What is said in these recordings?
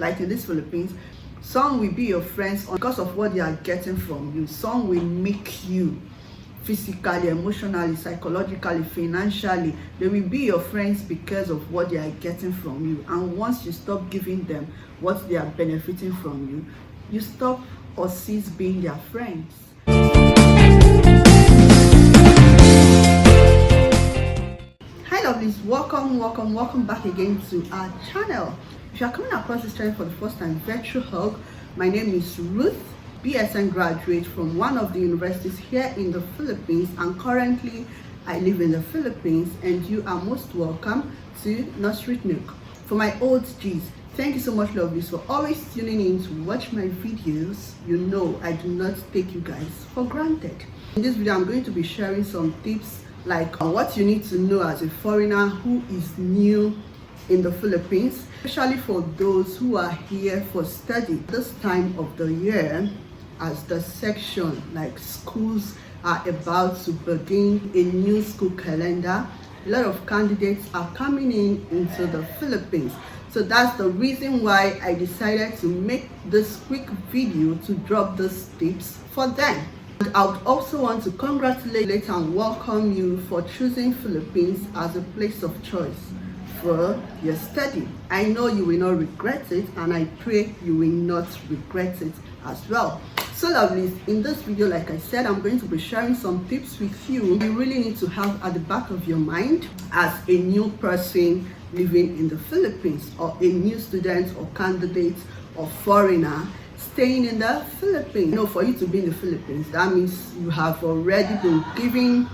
like in this Philippines, some will be your friends because of what they are getting from you. Some will make you physically, emotionally, psychologically, financially. They will be your friends because of what they are getting from you. And once you stop giving them what they are benefiting from you, you stop or cease being their friends. Hi lovelies, welcome back again to our channel. If you are coming across this channel for the first time, virtual hug. My name is Ruth, BSN graduate from one of the universities here in the Philippines, and currently I live in the Philippines, and you are most welcome to Nursery Nook. For my old G's, thank you so much lovelies for always tuning in to watch my videos. You know I do not take you guys for granted. In this video I'm going to be sharing some tips like what you need to know as a foreigner who is new in the Philippines, especially for those who are here for study. This time of the year, as the section like schools are about to begin a new school calendar, a lot of candidates are coming into the Philippines. So that's the reason why I decided to make this quick video to drop these tips for them. And I would also want to congratulate and welcome you for choosing Philippines as a place of choice for your study. I know you will not regret it, and I pray you will not regret it as well. So lovelies, in this video, like I said, I'm going to be sharing some tips with you really need to have at the back of your mind as a new person living in the Philippines, or a new student or candidate or foreigner staying in the Philippines. You know, for you to be in the Philippines, that means you have already been given,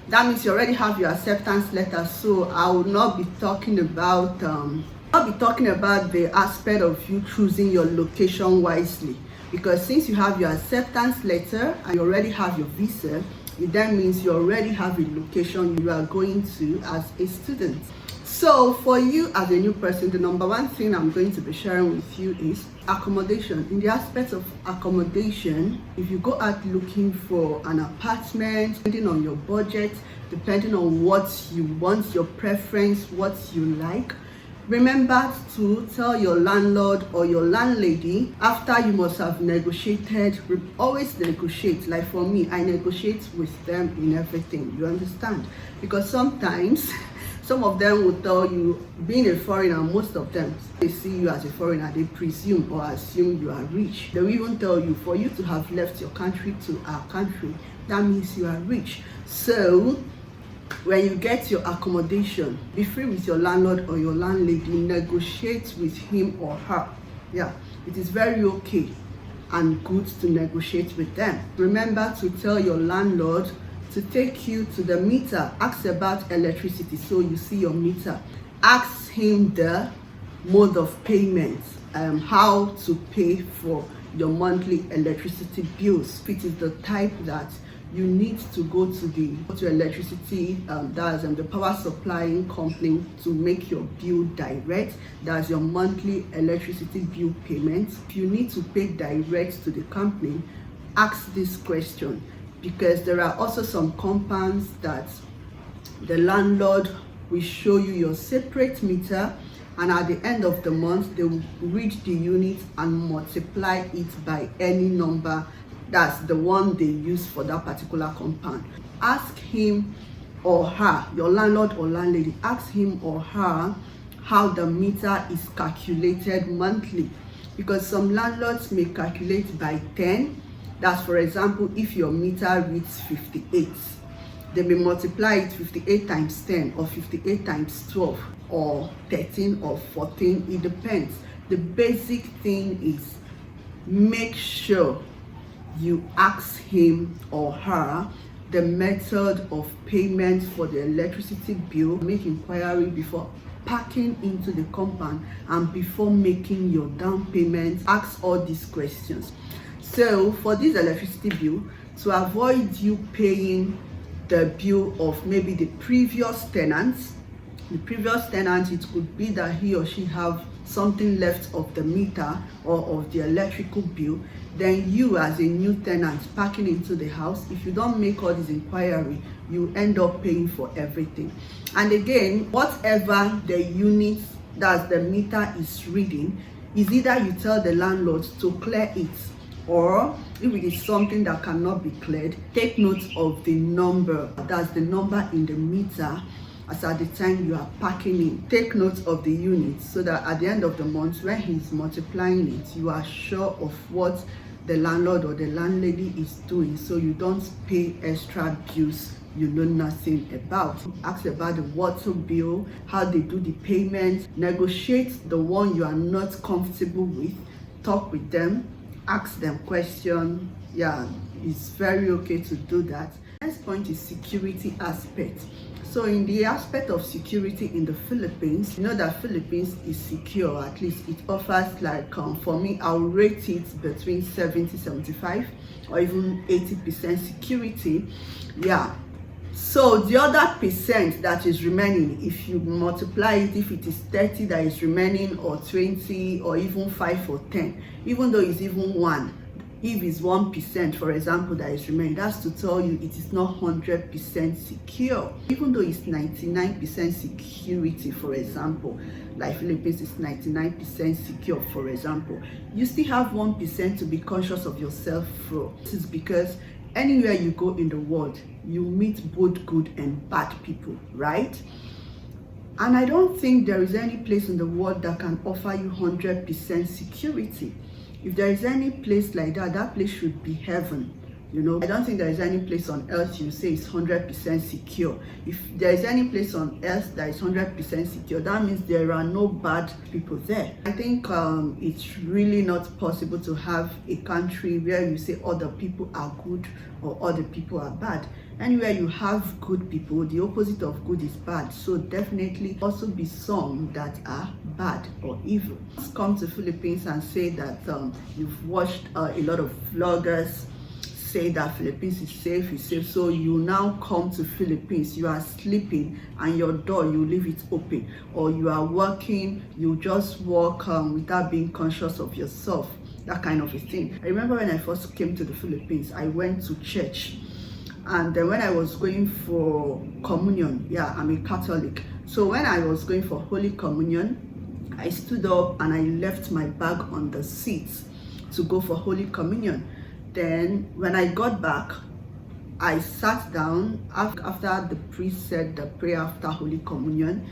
that means you already have your acceptance letter. So I will not be talking about the aspect of you choosing your location wisely, because since you have your acceptance letter and you already have your visa, it then means you already have a location you are going to as a student. So for you as a new person, the number one thing I'm going to be sharing with you is accommodation. In the aspect of accommodation, if you go out looking for an apartment, depending on your budget, depending on what you want, your preference, what you like, remember to tell your landlord or your landlady after you must have negotiated. Always negotiate. Like for me, I negotiate with them in everything, you understand? Because sometimes some of them will tell you, being a foreigner, most of them, they see you as a foreigner, they presume or assume you are rich. They will even tell you, for you to have left your country to our country, that means you are rich. So when you get your accommodation, be free with your landlord or your landlady, negotiate with him or her. Yeah, it is very okay and good to negotiate with them. Remember to tell your landlord to take you to the meter. Ask about electricity, so you see your meter. Ask him the mode of payment, how to pay for your monthly electricity bills. If it is the type that you need to go to electricity, that's the power supplying company, to make your bill direct. That's your monthly electricity bill payment. If you need to pay direct to the company, ask this question, because there are also some compounds that the landlord will show you your separate meter, and at the end of the month they will read the unit and multiply it by any number that's the one they use for that particular compound. Ask him or her, your landlord or landlady, ask him or her how the meter is calculated monthly, because some landlords may calculate by 10. That's, for example, if your meter reads 58, they may multiply it 58 times 10 or 58 times 12 or 13 or 14. It depends. The basic thing is make sure you ask him or her the method of payment for the electricity bill. Make inquiry before packing into the compound and before making your down payment. Ask all these questions. So for this electricity bill, to avoid you paying the bill of maybe the previous tenant, it could be that he or she have something left of the meter or of the electrical bill. Then you as a new tenant packing into the house, if you don't make all this inquiry, you end up paying for everything. And again, whatever the unit that the meter is reading, is either you tell the landlord to clear it, or if it is something that cannot be cleared, take note of the number, that's the number in the meter as at the time you are packing in. Take note of the units so that at the end of the month, when he's multiplying it, you are sure of what the landlord or the landlady is doing, so you don't pay extra bills you know nothing about. Ask about the water bill, how they do the payments, negotiate the one you are not comfortable with, talk with them, ask them questions. Yeah, it's very okay to do that. Next point is security aspect. So in the aspect of security in the Philippines, you know that Philippines is secure. At least it offers, like, for me, I'll rate it between 70-75 or even 80% security. Yeah. So the other percent that is remaining, if you multiply it, if it is 30 that is remaining, or 20, or even 5 or 10, even though it's even 1, if it's 1%, for example, that is remaining, that's to tell you it is not 100% secure. Even though it's 99% security, for example, like Philippines is 99% secure, for example, you still have 1% to be conscious of yourself for. This is because anywhere you go in the world, you meet both good and bad people, right? And I don't think there is any place in the world that can offer you 100% security. If there is any place like that, that place should be heaven. You know, I don't think there is any place on earth you say is 100% secure. If there is any place on earth that is 100% secure, that means there are no bad people there. I think it's really not possible to have a country where you say other people are good or other people are bad. Anywhere you have good people, the opposite of good is bad. So definitely also be some that are bad or evil. Let's come to Philippines and say that you've watched a lot of vloggers say that Philippines is safe, so you now come to Philippines, you are sleeping and your door, you leave it open, or you are working, you just walk without being conscious of yourself, that kind of a thing. I remember when I first came to the Philippines, I went to church, and then when I was going for communion, yeah, I'm a Catholic, so when I was going for Holy Communion, I stood up and I left my bag on the seat to go for Holy Communion. Then when I got back, I sat down after the priest said the prayer after Holy Communion.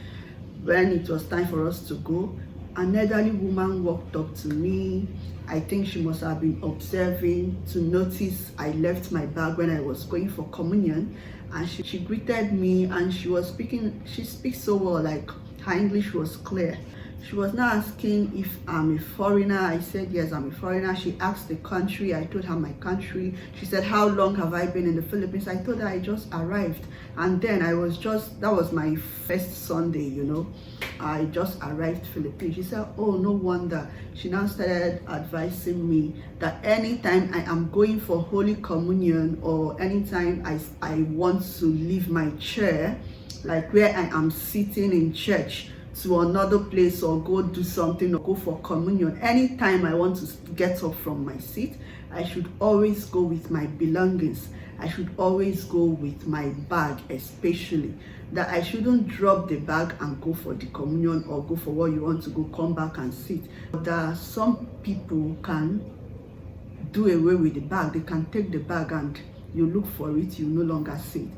When it was time for us to go, an elderly woman walked up to me. I think she must have been observing to notice I left my bag when I was going for communion, and she greeted me, and she was speaking. She speaks so well, like her English was clear. She was now asking if I'm a foreigner. I said, yes, I'm a foreigner. She asked the country. I told her my country. She said, how long have I been in the Philippines? I told her I just arrived. And then that was my first Sunday, you know. I just arrived Philippines. She said, oh, no wonder. She now started advising me that anytime I am going for Holy Communion, or anytime I want to leave my chair, like where I am sitting in church, to another place or go do something or go for communion, anytime I want to get up from my seat, I should always go with my belongings. I should always go with my bag, especially that I shouldn't drop the bag and go for the communion or go for what you want to go, come back and sit. That some people can do away with the bag. They can take the bag and you look for it, you no longer see it.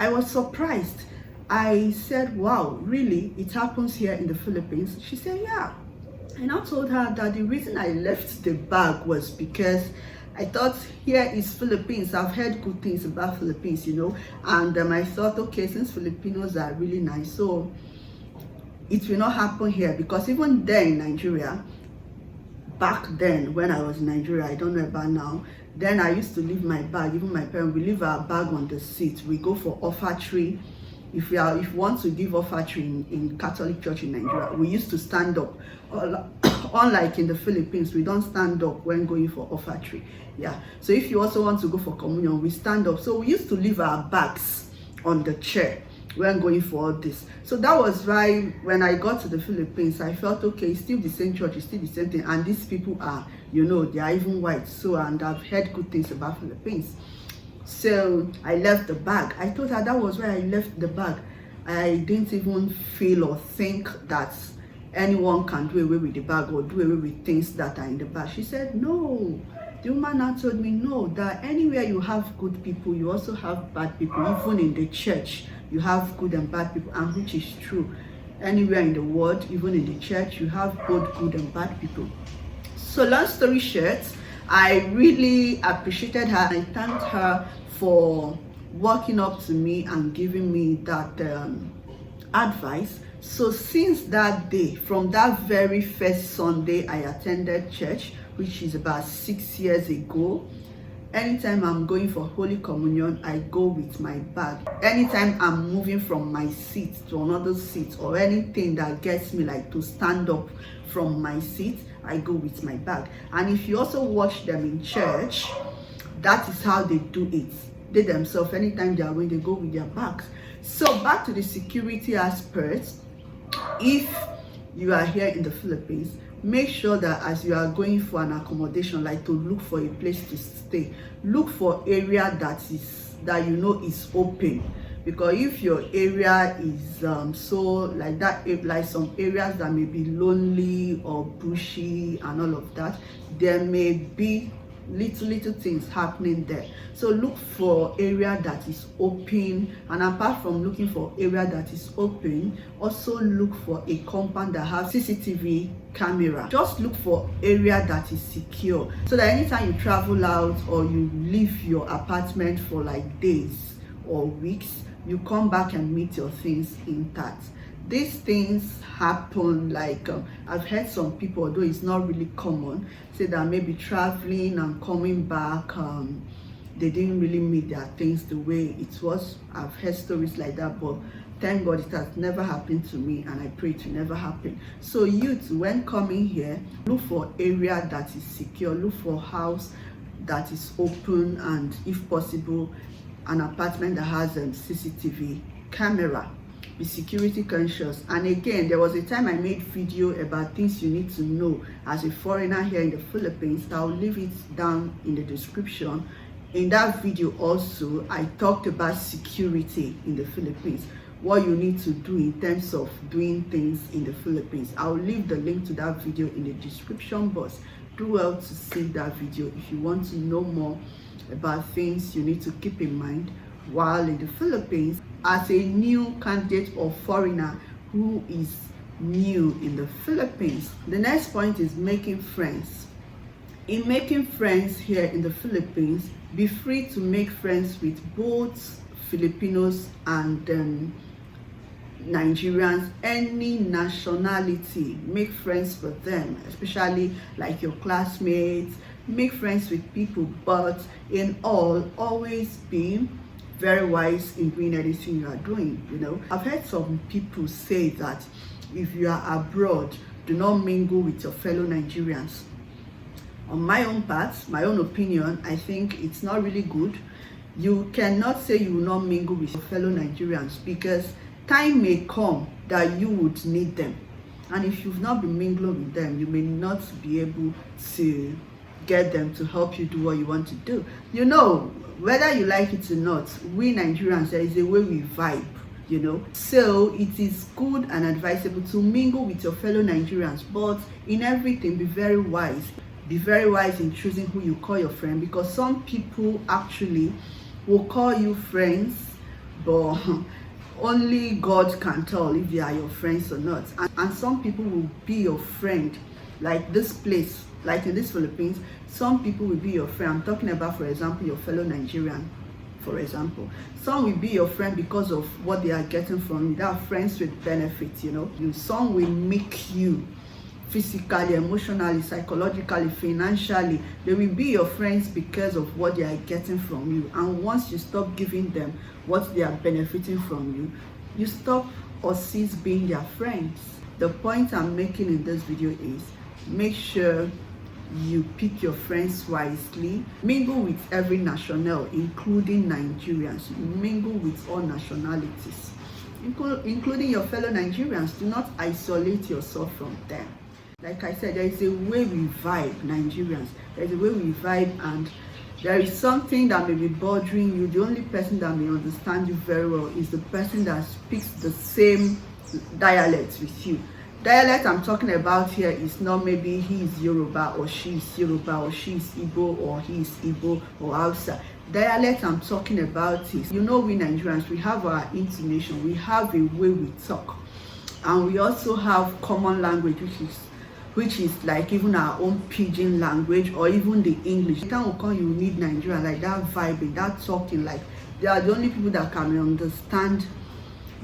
I was surprised. I said, wow, really? It happens here in the Philippines? She said, yeah. And I told her that the reason I left the bag was because I thought here is Philippines. I've heard good things about Philippines, you know. And I thought, okay, since Filipinos are really nice, so it will not happen here. Because even there in Nigeria, back then when I was in Nigeria, I don't know about now, then I used to leave my bag, even my parents, we leave our bag on the seat. We go for offertory. If you want to give offertory in Catholic Church in Nigeria, we used to stand up. Unlike in the Philippines, we don't stand up when going for offertory. Yeah. So if you also want to go for communion, we stand up. So we used to leave our bags on the chair when going for all this. So that was why when I got to the Philippines, I felt, okay, it's still the same church, it's still the same thing. And these people are, you know, they are even white. So, and I've heard good things about Philippines. So I left the bag. I told her that was where I left the bag. I didn't even feel or think that anyone can do away with the bag or do away with things that are in the bag. She said, no. The woman now told me, no, that anywhere you have good people, you also have bad people. Even in the church, you have good and bad people, and which is true. Anywhere in the world, even in the church, you have both good and bad people. So long story short, I really appreciated her. I thanked her for walking up to me and giving me that advice. So since that day, from that very first Sunday I attended church, which is about 6 years ago, anytime I'm going for Holy Communion, I go with my bag. Anytime I'm moving from my seat to another seat, or anything that gets me like to stand up from my seat, I go with my bag. And if you also watch them in church, that is how they do it. They themselves, anytime they are going, they go with their bags. So back to the security aspect. If you are here in the Philippines, make sure that as you are going for an accommodation, like to look for a place to stay, look for area that you know is open. Because if your area is so like that, like some areas that may be lonely or bushy and all of that, there may be little things happening there. So look for area that is open, and apart from looking for area that is open, also look for a compound that has CCTV camera. Just look for area that is secure, so that anytime you travel out or you leave your apartment for like days or weeks, you come back and meet your things intact. These things happen, like I've heard some people, although it's not really common, say that maybe traveling and coming back, they didn't really meet their things the way it was. I've heard stories like that, but thank God it has never happened to me, and I pray it will never happen. So youth, when coming here, look for area that is secure, look for house that is open, and if possible, an apartment that has a CCTV camera. Be security conscious. And again, there was a time I made video about things you need to know as a foreigner here in the Philippines. I'll leave it down in the description. In that video also, I talked about security in the Philippines, what you need to do in terms of doing things in the Philippines. I'll leave the link to that video in the description box. Do well to see that video if you want to know more about things you need to keep in mind while in the Philippines as a new candidate or foreigner who is new in the Philippines. The next point is making friends. In making friends here in the Philippines, be free to make friends with both Filipinos and Nigerians, any nationality. Make friends with them, especially like your classmates. Make friends with people, but in all, always be very wise in doing anything you are doing. You know, I've heard some people say that if you are abroad, do not mingle with your fellow Nigerians. On my own part, my own opinion, I think it's not really good. You cannot say you will not mingle with your fellow Nigerians, because time may come that you would need them, and if you've not been mingling with them, you may not be able to get them to help you do what you want to do. You know, whether you like it or not, we Nigerians, there is a way we vibe, you know. So it is good and advisable to mingle with your fellow Nigerians, but in everything, be very wise. Be very wise in choosing who you call your friend, because some people actually will call you friends, but only God can tell if they are your friends or not. And some people will be your friend, like this place, like in this Philippines, some people will be your friend. I'm talking about, for example, your fellow Nigerian, for example. Some will be your friend because of what they are getting from you. They are friends with benefits, you know. Some will make you physically, emotionally, psychologically, financially. They will be your friends because of what they are getting from you. And once you stop giving them what they are benefiting from you, you stop or cease being their friends. The point I'm making in this video is, make sure you pick your friends wisely. Mingle with every national, including Nigerians. Mingle with all nationalities, including your fellow Nigerians. Do not isolate yourself from them. Like I said, there is a way we vibe, Nigerians. There is a way we vibe, and there is something that may be bothering you. The only person that may understand you very well is the person that speaks the same dialect with you. Dialect I'm talking about here is not maybe he is Yoruba or she is Yoruba or she is Igbo or he is Igbo or Hausa. Dialect I'm talking about is, we Nigerians, we have our intonation, we have a way we talk, and we also have common language, which is like even our own pidgin language or even the English. You need Nigeria, like that vibing, that talking, like they are the only people that can understand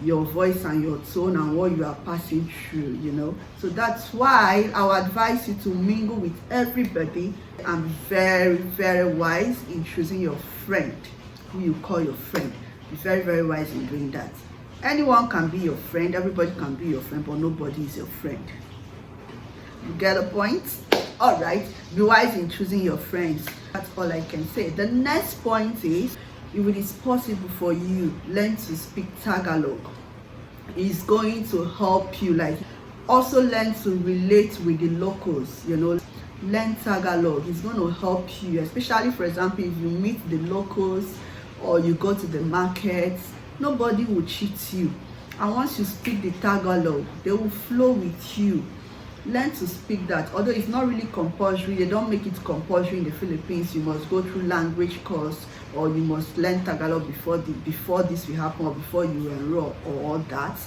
your voice and your tone and what you are passing through, so that's why I would advise you to mingle with everybody and be very, very wise in choosing your friend, who you call your friend. Be very, very wise in doing that. Anyone can be your friend, everybody can be your friend, but nobody is your friend. You get a point? All right, be wise in choosing your friends. That's all I can say. The next point is, if it is possible for you, learn to speak Tagalog. It's going to help you, like also learn to relate with the locals, learn Tagalog. It's going to help you, especially for example, if you meet the locals or you go to the markets, nobody will cheat you. And once you speak the Tagalog, they will flow with you. Learn to speak that, although it's not really compulsory. They don't make it compulsory in the Philippines. You must go through language course, or you must learn Tagalog before this will happen, or before you enroll, or all that.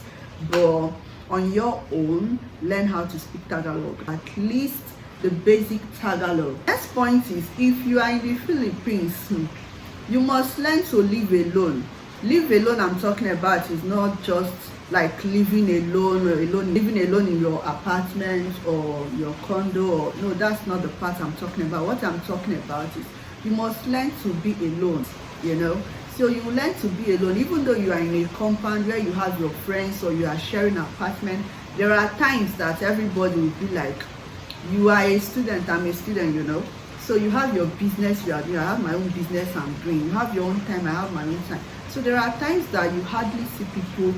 But on your own, learn how to speak Tagalog, at least the basic Tagalog. Next point is, if you are in the Philippines, you must learn to live alone. Live alone I'm talking about is not just like living alone living alone in your apartment or your condo, or no, that's not the part I'm talking about. What I'm talking about is you must learn to be alone, so you learn to be alone. Even though you are in a compound where you have your friends or you are sharing an apartment, there are times that everybody will be like, you are a student, I'm a student, so you have your business you are doing, I have my own business I'm doing, you have your own time, I have my own time. So there are times that you hardly see people,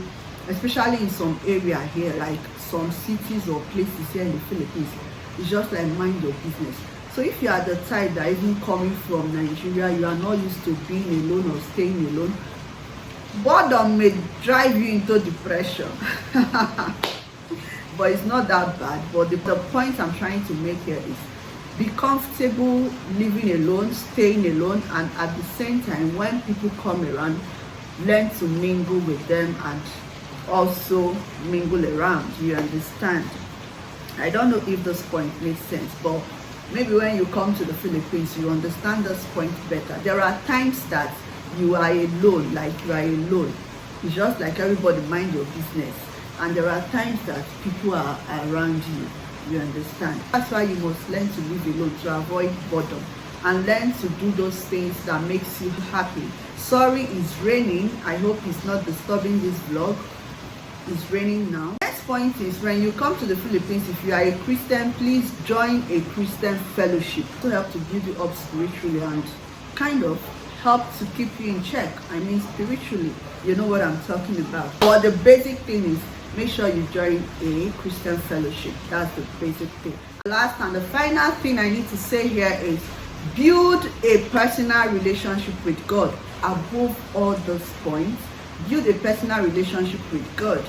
especially in some area here, like some cities or places here in the Philippines. It's just like mind your business. So if you are the type that even coming from Nigeria, you are not used to being alone or staying alone, boredom may drive you into depression. But it's not that bad. But the point I'm trying to make here is, be comfortable living alone, staying alone, and at the same time, when people come around, learn to mingle with them and also mingle around. You understand? I don't know if this point makes sense, but maybe when you come to the Philippines, you understand this point better. There are times that you are alone, It's just like everybody mind your business. And there are times that people are around you. You understand? That's why you must learn to live alone, to avoid boredom, and learn to do those things that makes you happy. Sorry, it's raining. I hope it's not disturbing this vlog. It's raining now. Next point is, when you come to the Philippines, if you are a Christian, please join a Christian fellowship to help to build you up spiritually and kind of help to keep you in check. I mean spiritually, you know what I'm talking about. But the basic thing is, make sure you join a Christian fellowship. That's the basic thing. The last and the final thing I need to say here is, build a personal relationship with God. Above all those points, build a personal relationship with God.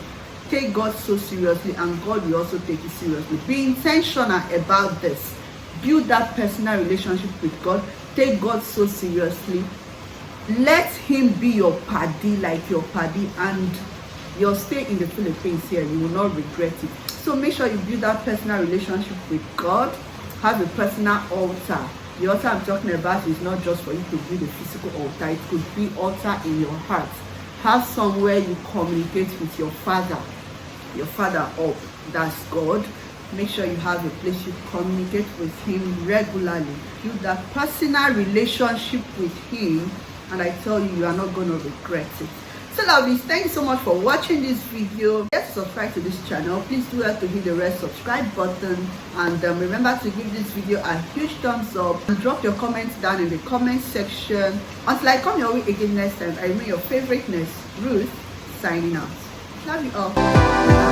Take God so seriously, and God will also take you seriously. Be intentional about this. Build that personal relationship with God. Take God so seriously. Let him be your paddy, like your paddy, and your stay in the Philippines here, you will not regret it. So make sure you build that personal relationship with God. Have a personal altar. The altar I'm talking about is not just for you to build a physical altar. It could be altar in your heart. Have somewhere you communicate with your father up, that's God. Make sure you have a place you communicate with him regularly. Build that personal relationship with him, and I tell you, you are not going to regret it. So lovelies, thank you so much for watching this video. Just subscribe to this channel. Please do have to hit the red subscribe button, and remember to give this video a huge thumbs up, and drop your comments down in the comment section. Until I come your way again next time, I remain your favorite nurse, Ruth, signing out. Love you all.